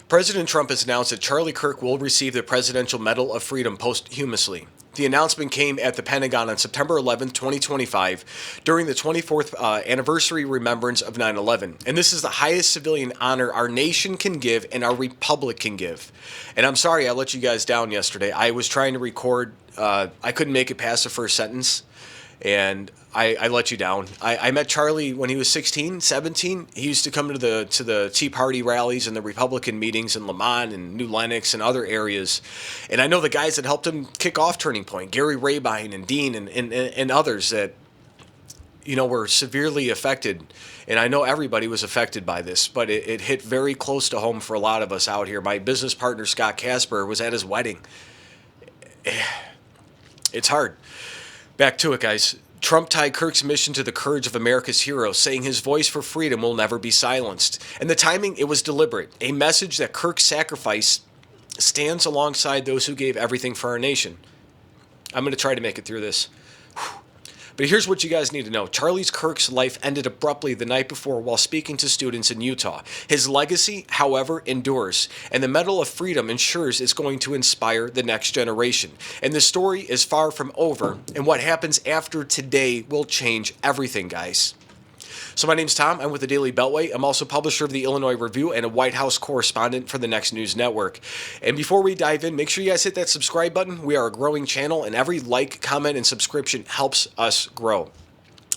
President Trump has announced that Charlie Kirk will receive the Presidential Medal of Freedom posthumously. The announcement came at the Pentagon on September 11, 2025, during the 24th anniversary remembrance of 9/11. And this is the highest civilian honor our nation can give and our republic can give. And I'm sorry I let you guys down yesterday. I was trying to record, I couldn't make it past the first sentence. And I let you down. I met Charlie when he was 16, 17. He used to come to the Tea Party rallies and the Republican meetings in Lamont and New Lenox and other areas. And I know the guys that helped him kick off Turning Point, Gary Rabine and Dean and others that, were severely affected. And I know everybody was affected by this, but it hit very close to home for a lot of us out here. My business partner, Scott Casper, was at his wedding. It's hard. Back to it, guys. Trump tied Kirk's mission to the courage of America's heroes, saying his voice for freedom will never be silenced. And the timing, it was deliberate. A message that Kirk's sacrifice stands alongside those who gave everything for our nation. I'm going to try to make it through this. But here's what you guys need to know. Charlie Kirk's life ended abruptly the night before while speaking to students in Utah. His legacy, however, endures, and the Medal of Freedom ensures it's going to inspire the next generation. And the story is far from over, and what happens after today will change everything, guys. So my name's Tom. I'm with the Daily Beltway. I'm also publisher of the Illinois Review and a White House correspondent for the Next News Network. And before we dive in, make sure you guys hit that subscribe button. We are a growing channel, and every like, comment, and subscription helps us grow.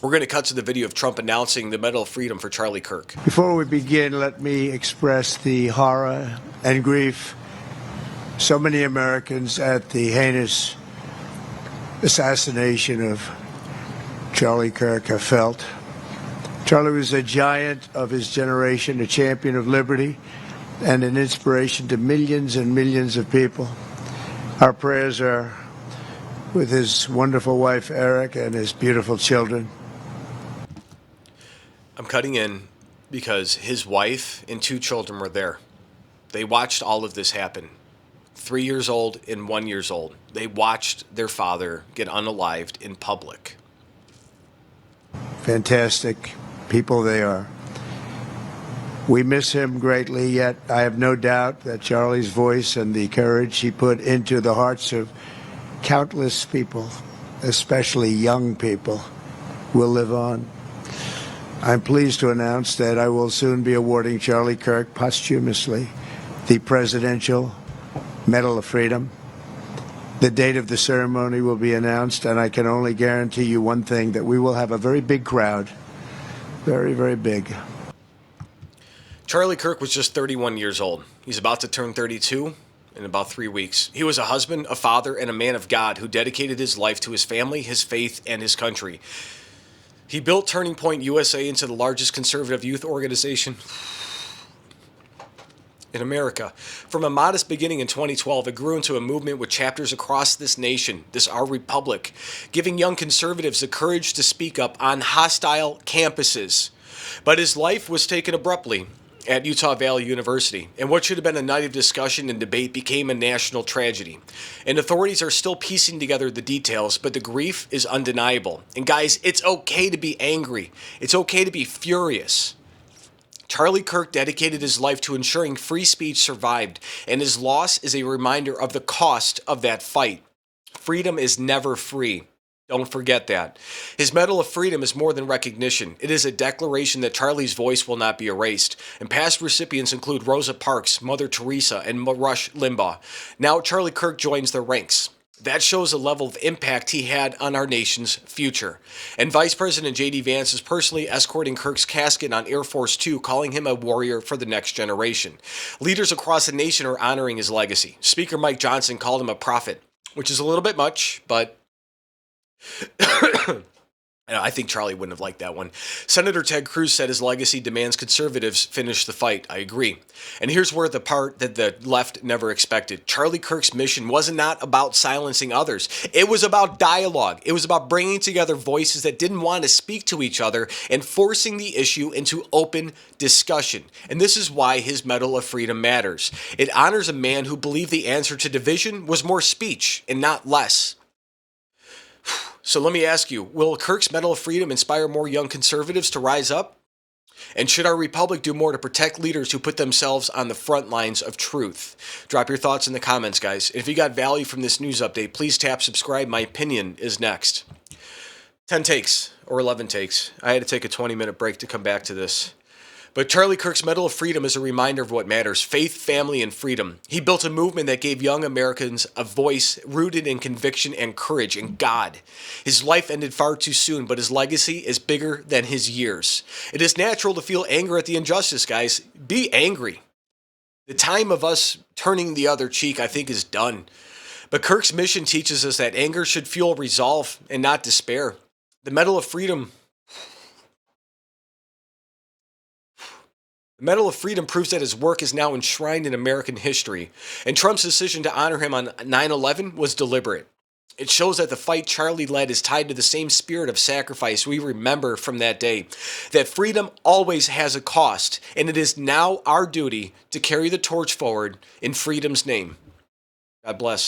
We're going to cut to the video of Trump announcing the Medal of Freedom for Charlie Kirk. Before we begin, let me express the horror and grief so many Americans at the heinous assassination of Charlie Kirk have felt. Charlie was a giant of his generation, a champion of liberty, and an inspiration to millions and millions of people. Our prayers are with his wonderful wife, Eric, and his beautiful children. I'm cutting in because his wife and 2 children were there. They watched all of this happen. 3 years old and 1 year old. They watched their father get unalived in public. Fantastic people they are. We miss him greatly, yet I have no doubt that Charlie's voice and the courage he put into the hearts of countless people, especially young people, will live on. I'm pleased to announce that I will soon be awarding Charlie Kirk posthumously the Presidential Medal of Freedom. The date of the ceremony will be announced, and I can only guarantee you one thing, that we will have a very big crowd. Very, very big. Charlie Kirk was just 31 years old. He's about to turn 32 in about 3 weeks. He was a husband, a father, and a man of God who dedicated his life to his family, his faith, and his country. He built Turning Point USA into the largest conservative youth organization in America. From a modest beginning in 2012, it grew into a movement with chapters across this nation, our republic, giving young conservatives the courage to speak up on hostile campuses. But his life was taken abruptly at Utah Valley University, and what should have been a night of discussion and debate became a national tragedy. And authorities are still piecing together the details, but the grief is undeniable. And guys, it's okay to be angry. It's okay to be furious. Charlie Kirk dedicated his life to ensuring free speech survived, and his loss is a reminder of the cost of that fight. Freedom is never free. Don't forget that. His Medal of Freedom is more than recognition. It is a declaration that Charlie's voice will not be erased. And past recipients include Rosa Parks, Mother Teresa, and Rush Limbaugh. Now Charlie Kirk joins their ranks. That shows the level of impact he had on our nation's future. And Vice President JD Vance is personally escorting Kirk's casket on Air Force Two, calling him a warrior for the next generation. Leaders across the nation are honoring his legacy. Speaker Mike Johnson called him a prophet, which is a little bit much, but I think Charlie wouldn't have liked that one. Senator Ted Cruz said his legacy demands conservatives finish the fight. I agree. And here's where the part that the left never expected. Charlie Kirk's mission was not about silencing others. It was about dialogue. It was about bringing together voices that didn't want to speak to each other and forcing the issue into open discussion. And this is why his Medal of Freedom matters. It honors a man who believed the answer to division was more speech and not less. So let me ask you, will Kirk's Medal of Freedom inspire more young conservatives to rise up? And should our republic do more to protect leaders who put themselves on the front lines of truth? Drop your thoughts in the comments, guys. If you got value from this news update, please tap subscribe. My opinion is next. 10 takes or 11 takes. I had to take a 20-minute break to come back to this. But Charlie Kirk's Medal of Freedom is a reminder of what matters: faith, family, and freedom. He built a movement that gave young Americans a voice rooted in conviction and courage in God. His life ended far too soon, but his legacy is bigger than his years. It is natural to feel anger at the injustice, guys. Be angry. The time of us turning the other cheek, I think, is done. But Kirk's mission teaches us that anger should fuel resolve and not despair. The Medal of Freedom proves that his work is now enshrined in American history, and Trump's decision to honor him on 9/11 was deliberate. It shows that the fight Charlie led is tied to the same spirit of sacrifice we remember from that day, that freedom always has a cost, and it is now our duty to carry the torch forward in freedom's name. God bless.